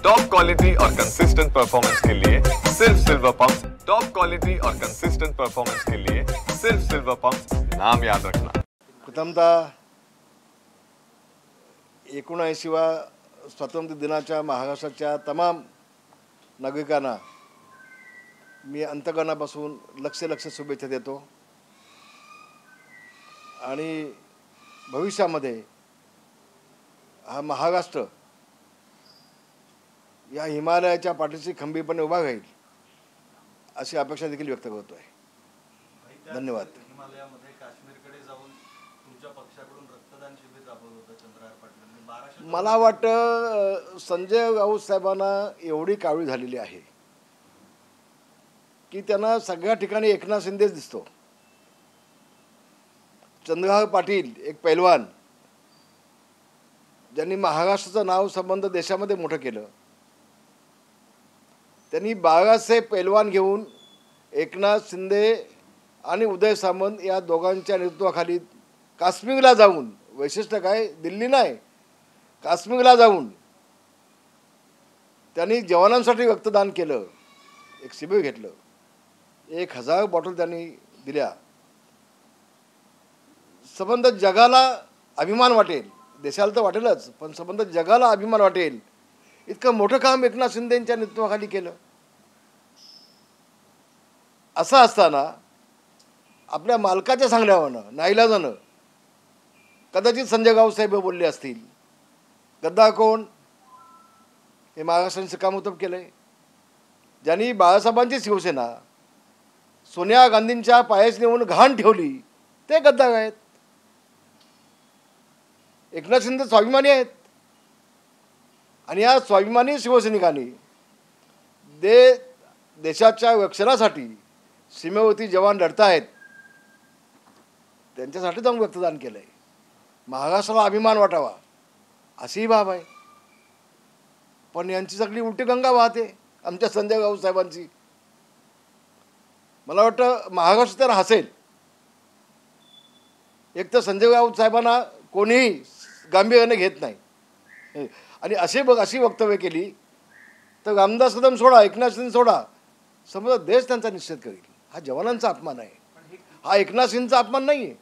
Top quality और consistent performance के लिए सिर्फ सिल्वर पंप। टॉप क्वालिटी और कंसिस्टेंट परफॉर्मेंस के लिए सिर्फ सिल्वर पंप, नाम याद रखना। प्रथमतः 79व्या स्वातंत्र्य दिनाच्या महाराष्ट्राच्या तमाम नागरिकांना मी अंतःकरणापासून लक्ष शुभेच्छा देतो आणि भविष्यामध्ये हा महाराष्ट्र या हिमालयाच्या पाठीशी खंबीरपणे उभा राहील अशी अपेक्षा देखील व्यक्त करतो आहे। धन्यवाद। हिमालयामध्ये काश्मीरकडे जाऊन तुमच्या पक्षाकडून रक्तदान शिबिर राबवलं होतं चंद्रहार पाटलांनी। मला वाटतं संजय राऊत साहेबांना एवढी काळजी झालेली आहे की त्यांना सगळ्या ठिकाणी एकनाथ शिंदेच दिसतो। चंद्रहार पाटील एक पैलवान ज्यांनी महाराष्ट्राचं नाव संबंध देशामध्ये मोठं केलं, त्यांनी 1200 पैलवान घेऊन एकनाथ शिंदे आणि उदय सामंत या दोघांच्या नेतृत्वाखाली काश्मीरला जाऊन, वैशिष्ट्य काय दिल्ली नाही, काश्मीरला जाऊन त्यांनी जवानांसाठी रक्तदान केलं, एक शिबिर घेतलं, 1000 बॉटल त्यांनी दिल्या। संबंध जगाला अभिमान वाटेल, देशाला तर वाटेलच पण संबंध जगाला अभिमान वाटेल इतकं मोठं काम एकनाथ शिंदेंच्या नेतृत्वाखाली केलं। असं असताना आपल्या मालकाच्या सांगण्यावरनं नाईलाजानं कदाचित संजय राऊत साहेब बोलले असतील, गद्दार कोण? हे महाराष्ट्राने शिक्कामोर्तब केलंय। ज्यांनी बाळासाहेबांची शिवसेना सोनिया गांधींच्या पायाशी नेऊन घाण ठेवली ते गद्दार आहेत। एकनाथ शिंदे स्वाभिमानी आहेत आणि या स्वाभिमानी शिवसैनिकांनी देशाच्या रक्षणासाठी सीमेवरती जवान लढतायत त्यांच्यासाठी जाऊन रक्तदान केलंय। महाराष्ट्राला अभिमान वाटावा अशी बाब आहे, पण यांची सगळी उलटी गंगा वाहते आमच्या संजय राऊत साहेबांची। मला वाटतं महाराष्ट्र तर हसेल, एक तर संजय राऊत साहेबांना कोणीही गांभीर्याने घेत नाही आणि अशी वक्तव्य केली तर रामदास कदम सोडा, एकनाथ शिंदे सोडा, समजा देश त्यांचा निषेध करेल। हा जवानांचा अपमान आहे, हा एकनाथ शिंदेचा अपमान नाही आहे।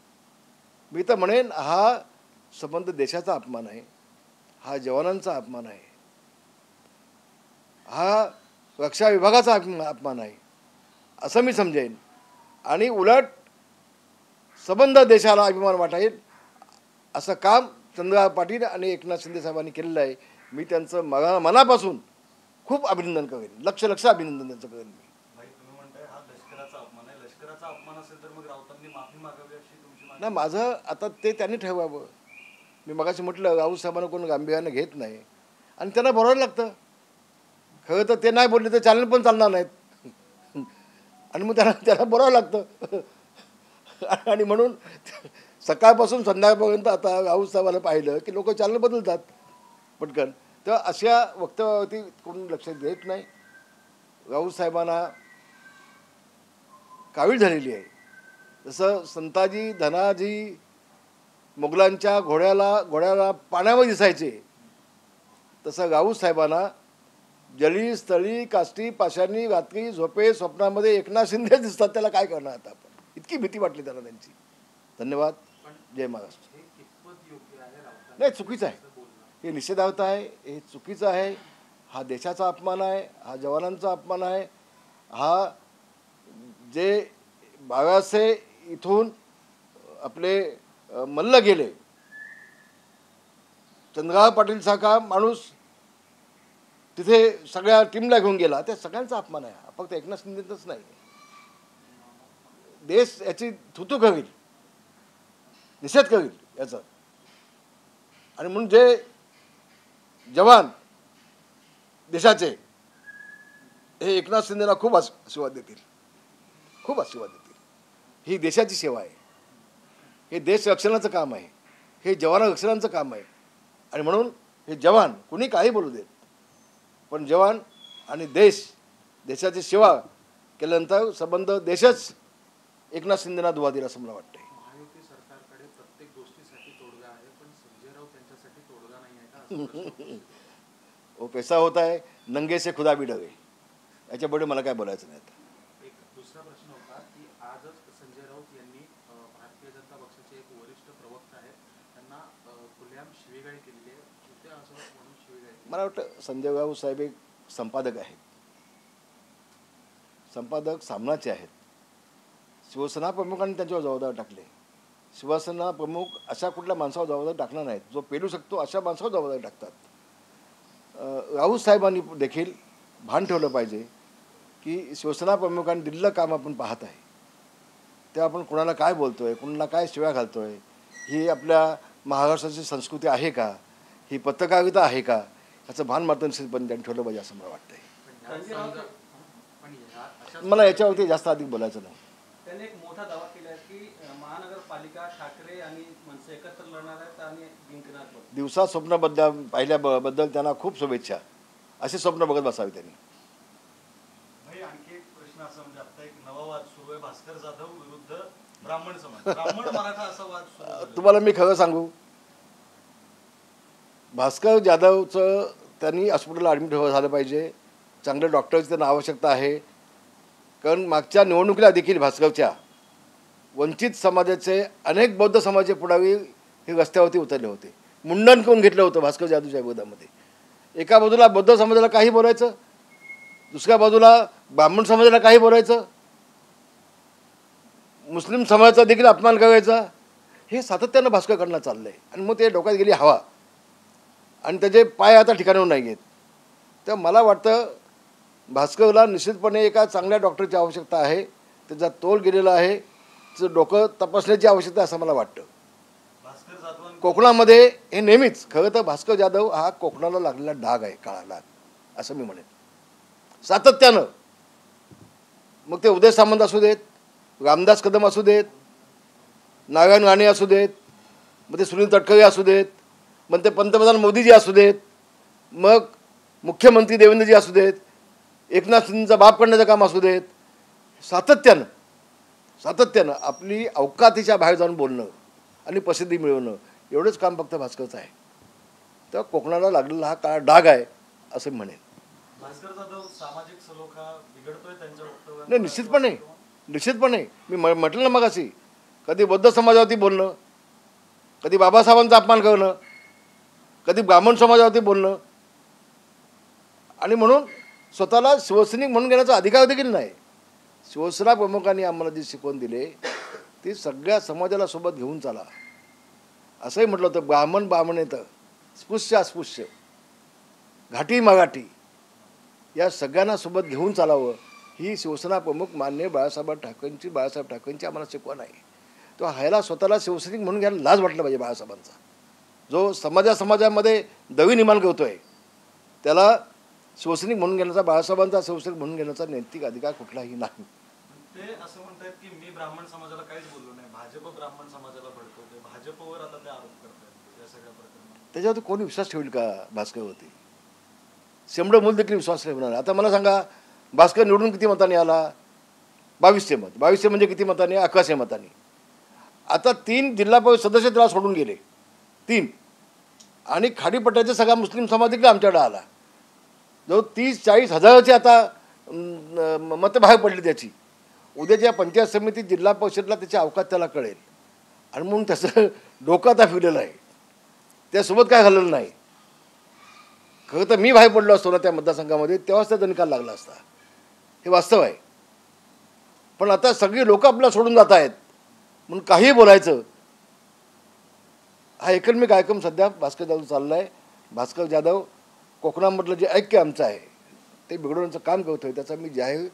मी तर म्हणेन हा संबंध देशाचा अपमान आहे, हा जवानांचा अपमान आहे, हा रक्षा विभागाचा अपमान आहे असं मी समजेन। आणि उलट संबंध देशाला अभिमान वाटेल असं काम चंद्रहार पाटील आणि एकनाथ शिंदे साहेबांनी केलेलं आहे। मी त्यांचं मनापासून खूप अभिनंदन करेन, लक्ष अभिनंदन त्यांचं करेन मी। भाई तुम्ही म्हणताय हा लष्कराचा अपमान आहे, लष्कराचा अपमान असेल तर मग राऊतांनी माफी मागावी अशी तुमची मागणी? नाही, माझं आता ते त्यांनी ठरवावं। मी मगाशी म्हटलं राऊत साहेबांना कोण गांभीर्याने घेत नाही आणि त्यांना बरोबर लागतं। खरं तर ते नाही बोलले तर चॅनल पण चालणार नाहीत आणि मग त्यांना बरोबर लागतं आणि म्हणून सकाळपासून संध्याकाळपर्यंत आता राऊत साहेबांना पाहिलं की लोक चॅनल बदलतात पटकन, तर अशा वक्तव्यावरती कोणी लक्ष देत नाही। राऊत साहेबांना कावीळ झालेली आहे। जसं संताजी धनाजी मुघलांच्या घोड्याला पाण्यावर दिसायचे, तसं राऊत साहेबांना जली स्थळी काष्टी पाषाणी रात्री झोपे स्वप्नामध्ये एकनाथ शिंदे दिसतात। त्याला काय करणार आता आपण? इतकी भीती वाटली त्याला त्यांची। धन्यवाद। जय महाराष्ट्र। नाही, चुकीचं आहे, हे निषेधार्थ आहे, हे चुकीचं आहे, हा देशाचा अपमान आहे, हा जवानांचा अपमान आहे। हा जे 1200 इथून आपले मल्ल गेले, चंद्रहार पाटील सारखा माणूस तिथे सगळ्या टीमला घेऊन गेला, त्या सगळ्यांचा अपमान आहे, फक्त एकनाथ शिंदेच नाही। देश याची थुतू करील, निषेध करील याचा। आणि म्हणून जे जवान देशाचे हे एकनाथ शिंदेला खूप आशीर्वाद देतील, खूप आशीर्वाद देतील। ही देशाची सेवा आहे, हे देश रक्षणाचं काम आहे, हे जवान रक्षणाचं काम आहे। आणि म्हणून हे जवान कुणी काही बोलू देत, पण जवान आणि देशाची सेवा केल्यानंतर संबंध देशच एकनाथ शिंदेना दुवा दिला असं मला वाटतं। महायुती सरकारकडे प्रत्येक गोष्टीसाठी वो पैसा होता है नंगे से खुदा भी डवे. याच्यापुढे मला काय बोलायचं नाही आता. एक दुसरा प्रश्न होता की आजच संजय राऊत यांनी भारतीय जनता पक्षाचे एक वरिष्ठ प्रवक्ता आहेत त्यांना खुलेआम शिवीगाळ केलेली आहे. ते असं म्हणून शिवीगाळ. मला वाटतं संजय राऊत साहेब एक संपादक आहेत, संपादक सामनाचे आहेत. शिवसेना प्रमुखांनी त्यांच्यावर जबाबदारी टाकले. शिवसेना प्रमुख अशा कुठल्या माणसावर जबाबदारी टाकणार नाहीत, जो पेलू शकतो अशा माणसावर जबाबदारी टाकतात. राऊत साहेबांनी देखील भान ठेवलं पाहिजे की शिवसेना प्रमुखांनी दिलेलं काम आपण पाहत आहे, तेव्हा आपण कोणाला काय बोलतो आहे, कोणाला काय शिव्या घालतो आहे, ही आपल्या महाराष्ट्राची संस्कृती आहे का, ही पत्रकारिता आहे का, याचं भान मात्र निश्चितपणे त्यांनी ठेवलं पाहिजे असं मला वाटतं. मला याच्यावरती जास्त अधिक बोलायचं नाही. त्यांनी एक मोठा दावा केला आहे की महानगरपालिका ठाकरे आणि मनसे एकत्र लढणार आहेत आणि जिंकणार. दिवसा स्वप्न पाहिल्याबद्दल त्यांना खूप शुभेच्छा. असे स्वप्न बघत बसावे त्यांनी. भाई आणखी एक प्रश्न असा म्हणजे आता एक नवा वाद सुरू आहे भास्कर जाधव विरुद्ध ब्राह्मण समाज, ब्राह्मण मराठा असा वाद सुरू आहे. तुम्हाला मी खरं सांगू, भास्कर जाधवचं त्यांनी हॉस्पिटलला ॲडमिट झालं पाहिजे. चांगल्या डॉक्टरची त्यांना आवश्यकता आहे. कारण मागच्या निवडणुकीला देखील भास्करच्या वंचित समाजाचे अनेक बौद्ध समाजाचे पुढारी हे रस्त्यावरती उतरले होते. मुंडन करून घेतलं होतं भास्कर जाधवच्या विरोधामध्ये. एका बाजूला बौद्ध समाजाला काही बोलायचं, दुसऱ्या बाजूला ब्राह्मण समाजाला काही बोलायचं, मुस्लिम समाजाचा देखील अपमान करायचा. हे सातत्यानं भास्करकडनं चाललं आहे आणि मग ते डोक्यात गेली हवा आणि त्याचे पाय आता ठिकाणावर नाही आहेत. तर मला वाटतं भास्करला निश्चितपणे एका चांगल्या डॉक्टरची आवश्यकता आहे. त्याचा तोल गेलेला आहे, त्याचं डोकं तपासण्याची आवश्यकता असं मला वाटतं. भास्कर जाधव कोकणामध्ये हे नेहमीच खरं तर भास्कर जाधव हा कोकणाला लागलेला डाग आहे, काळा डाग असं मी म्हणेन. सातत्यानं मग ते उदय सामंत असू देत, रामदास कदम असू देत, नारायण राणे असू देत, मग ते सुनील तटकरे असू देत, मग ते पंतप्रधान मोदीजी असू देत, मग मुख्यमंत्री देवेंद्रजी असू देत, एकनाथ शिंदेचा बाप करण्याचं काम असू देत, सातत्यानं आपली अवकातीच्या बाहेर जाऊन बोलणं आणि प्रसिद्धी मिळवणं एवढंच काम फक्त भास्करचं आहे. तेव्हा कोकणाला लागलेला हा काळा डाग आहे असं मी म्हणेन. भास्कर जाधव सामाजिक सलोखा बिघडतोय त्यांच्या वक्तव्यात. नाही, निश्चितपणे मी म्हटलं ना मगाशी, कधी बौद्ध समाजावरती बोलणं, कधी बाबासाहेबांचा अपमान करणं, कधी ब्राह्मण समाजावरती बोलणं, आणि म्हणून स्वतःला शिवसैनिक म्हणून घेण्याचा अधिकार देखील नाही. शिवसेना प्रमुखांनी आम्हाला जी शिकवण दिली ती सगळ्या समाजाला सोबत घेऊन चाला असंही म्हटलं होतं. ब्राह्मणेतर, स्पृश्य अस्पृश्य, घाटी मराठी या सगळ्यांना सोबत घेऊन चालावं ही शिवसेना प्रमुख माननीय बाळासाहेब ठाकरेंची आम्हाला शिकवण आहे. तो ह्याला स्वतःला शिवसैनिक म्हणून घ्यायला लाज वाटलं पाहिजे. बाळासाहेबांचा जो समाजामध्ये दवी निर्माण करतोय त्याला शिवसैनिक म्हणून घेण्याचा, बाळासाहेबांचा शिवसैनिक म्हणून घेण्याचा नैतिक अधिकार कुठलाही नाही. ते असं म्हणतात की मी ब्राह्मण समाजाला काहीच बोललो नाही, भाजप ब्राह्मण समाजाला भडकवते, भाजपवर आता ते आरोप करतात या सगळ्या प्रकरणात. त्याच्यावरती कोणी विश्वास ठेवेल का? भास्करवरती 100 मूल देखील विश्वास ठेवणार. आता मला सांगा, भास्कर निवडून किती मतांनी आला? 2200 मत. 2200 म्हणजे किती मतांनी? 1100 मतांनी. आता 3 जिल्हा परिषद सदस्य त्याला सोडून गेले, 3, आणि खाडीपट्ट्याचा सगळा मुस्लिम समाज देखील आमच्याकडे आला. जो 30-40 हजाराची आता मतं बाहेर पडली त्याची. उद्याच्या पंचायत समितीत, जिल्हा परिषदला त्याची अवकाश त्याला कळेल आणि म्हणून त्याचं डोकं आता फिरलेलं आहे. त्यासोबत काय झालेलं नाही. खरं तर मी बाहेर पडलो असतो ना त्या मतदारसंघामध्ये, तेव्हाच त्याचा निकाल लागला असता. हे वास्तव आहे. पण आता सगळी लोक आपल्याला सोडून जात आहेत म्हणून काही बोलायचं, हा एकमेक कार्यक्रम सध्या भास्कर जाधव चालला आहे. भास्कर जाधव कोकणामधलं जे ऐक्य आमचं आहे ते बिघडवण्याचं काम करतोय, त्याचा मी जाहीर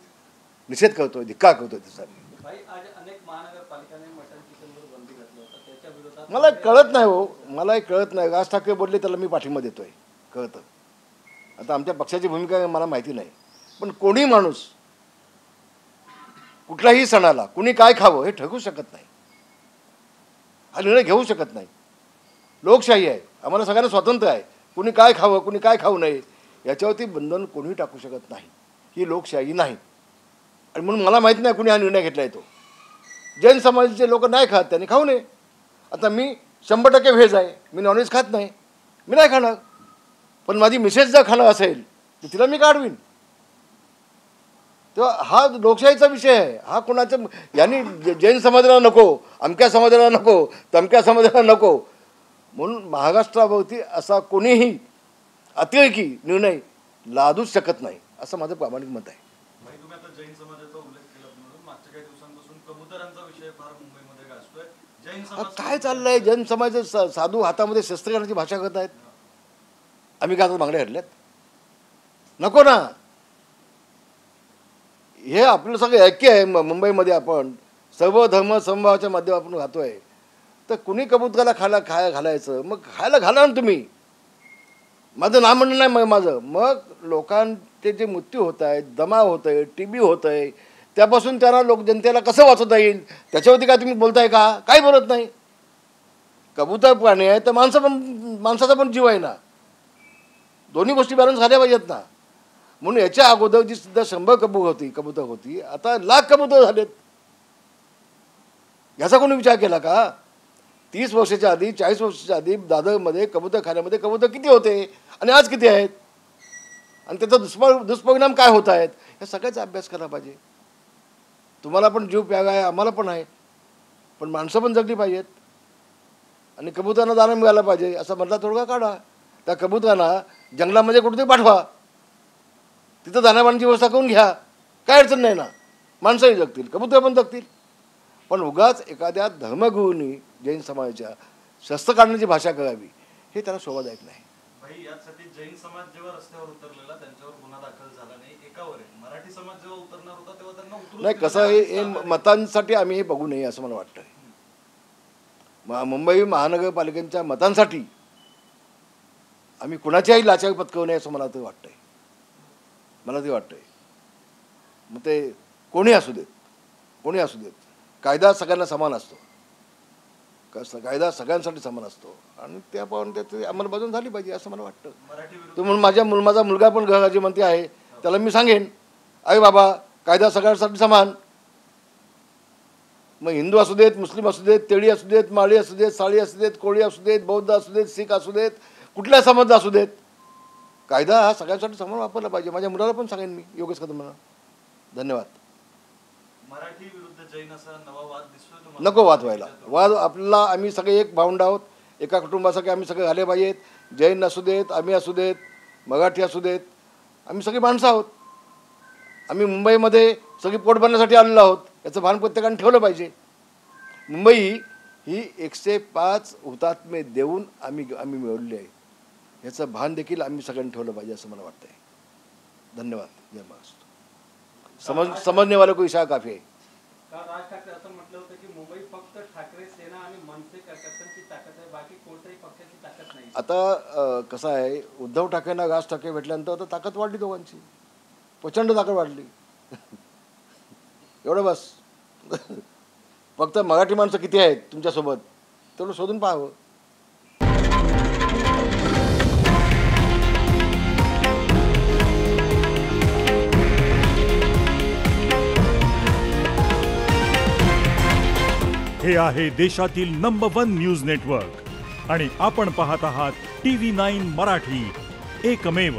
निषेध करतोय, धिक्कार करतोय त्याचा. आज अनेक महानगरपालिकांनी मटण चिकनवर बंदी घातली होती, त्याच्या विरोधात मला कळत नाही हो, मला कळत नाही. राज ठाकरे बोलले त्याला मी पाठिंबा देतोय, कळतं. आता आमच्या पक्षाची भूमिका मला माहिती नाही, पण कोणी माणूस कुठल्याही सणाला कुणी काय खावं हे ठरवू शकत नाही, हा निर्णय घेऊ शकत नाही. लोकशाही आहे, आम्हाला सगळ्यांना स्वातंत्र्य आहे. कुणी काय खावं कुणी काय खाऊ नये याच्यावरती बंधन कोणीही टाकू शकत नाही. ही लोकशाही नाही. आणि म्हणून मला माहीत नाही कुणी हा निर्णय घेतला आहे. तो जैन समाजाचे लोक नाही खात, त्यांनी खाऊ नये. आता मी 100% व्हेज आहे, मी नॉनव्हेज खात नाही, मी नाही खाणार. पण माझी मिसेस जर खाणं असेल तर तिला मी काढवीन. तेव्हा हा लोकशाहीचा विषय आहे. हा कोणाच्या यांनी जैन समाजाला नको, अमक्या समाजाला नको, तमक्या समाजाला नको म्हणून महाराष्ट्राभोवती असा कोणीही अतिरेकी निर्णय लादूच शकत नाही असं माझं प्रामाणिक मत आहे. भाई, तुम्ही आता जैन समाजाचा उल्लेख केला म्हणून मागच्या काही दिवसांपासून कबुतरांचा विषय फार मुंबईमध्ये गाजतोय. जैन समाज काय चाललंय? जैन समाज साधू हातामध्ये शस्त्र करण्याची भाषा करत आहेत. आम्ही काय आता मागण्या घडल्यात? नको ना. हे आपलं सगळं ऐक्य आहे. मुंबईमध्ये आपण सर्व धर्म समभावाच्या माध्यमातून राहतोय. तर कुणी कबूतराला खायला घालायचं? मग खायला घाला ना तुम्ही. माझं नाव म्हणणं नाही माझं. मग लोकांचे जे मृत्यू होत आहेत, दमा होत आहे, TB होत आहे, त्यापासून त्यांना जनतेला कसं वाचवता येईल त्याच्यावरती काय तुम्ही बोलताय का? काही बोलत नाही. कबूतर प्राणी आहे तर माणसाचा पण जीव आहे ना. दोन्ही गोष्टी बॅलन्स झाल्या पाहिजेत ना. म्हणून याच्या अगोदर जी सुद्धा 100 कबूतर होती, आता 1,00,000 कबूतर झालेत. याचा कोणी विचार केला का? 30 वर्षाच्या आधी, 40 वर्षाच्या आधी दादरमध्ये कबूतरखान्यामध्ये कबूतर किती होते आणि आज किती आहेत, आणि त्याचा दुष्परिणाम काय होत आहेत, या सगळ्याचा अभ्यास करायला पाहिजे. तुम्हाला पण जीव प्यागा आहे, आम्हाला पण आहे, पण माणसं पण जगली पाहिजेत आणि कबुतरांना दाणा मिळाला पाहिजे. असा मधला तोडगा काढा. त्या कबुतरांना जंगलामध्ये कुठेतरी पाठवा, तिथं दाण्यापाण्याची व्यवस्था करून घ्या. काय अडचण नाही ना. माणसंही जगतील, कबूतर पण जगतील. पण उगाच एखाद्या धर्मगुरूंनी जैन समाजाच्या शस्त्र काढण्याची भाषा करावी हे त्याला शोभादायक नाही. भाई, यासाठी जैन समाज जेव्हा रस्त्यावर उतरलेला त्यांच्यावर गुन्हा दाखल झाला नाही, एकावर आहे. मराठी समाज जेव्हा उतरणार होता तेव्हा त्यांना उतरू नाही. कसं आहे, हे मतांसाठी आम्ही हे बघू नये असं मला वाटतं. मुंबई महानगरपालिकेच्या मतांसाठी आम्ही कुणाच्याही लाचारी पत्करू नये असं मला ते वाटतंय. मग ते कोणी असू देत, कायदा सगळ्यांना समान असतो. कायदा सगळ्यांसाठी समान असतो आणि त्यापासून त्याची अंमलबजावणी झाली पाहिजे असं मला वाटतं. तर म्हणून माझा मुलगा पण गृहराज्यमंत्री आहे, त्याला मी सांगेन, अरे बाबा, कायदा सगळ्यांसाठी समान. मग हिंदू असू देत, मुस्लिम असू देत, तेळी असू देत, माळी असू देत, साळी असू देत, कोळी असू देत, बौद्ध असू देत, शीख असू देत, कुठल्या समाज असू देत, कायदा हा सगळ्यांसाठी समान वापरला पाहिजे. माझ्या मुलाला पण सांगेन मी, योगेश कदम. धन्यवाद. मराठी विरुद्ध जैन असा नवा वाद दिसतोय तुम्हाला? नको वाद व्हायला. वाद आपला, आम्ही सगळे एक भावंड आहोत, एका कुटुंबासारखे आम्ही सगळे झाले पाहिजेत. जैन असू देत, आम्ही असू देत, मराठी असू देत, आम्ही सगळी माणसं आहोत. आम्ही मुंबईमध्ये सगळी पोट भरण्यासाठी आलेलो आहोत, याचं भान प्रत्येकाने ठेवलं पाहिजे. मुंबई ही 105 हुतात्मे देऊन आम्ही मिळवलेली आहे, याचं भान देखील आम्ही सगळ्यांनी ठेवलं पाहिजे असं मला वाटतंय. धन्यवाद. जय महाराष्ट्र. समजने वाले को इशारा काफी आहे. काल राज ठाकरे असं म्हटलं होतं की मुंबई फक्त ठाकरे सेना आणि मनसे कार्यकर्त्यांची ताकद आहे, बाकी कोणत्याही पक्षाची ताकद नाही. आता कसं आहे, उद्धव ठाकरेंना राज ठाकरे भेटल्यानंतर आता ताकद वाढली, दोघांची प्रचंड ताकद वाढली. एवढं बस. फक्त मराठी माणसं किती आहेत तुमच्यासोबत तेवढं शोधून पाहावं. हे आहे देशातील नंबर 1 न्यूज नेटवर्क आणि आपण पाहत आहात TV9 मराठी, एकमेव.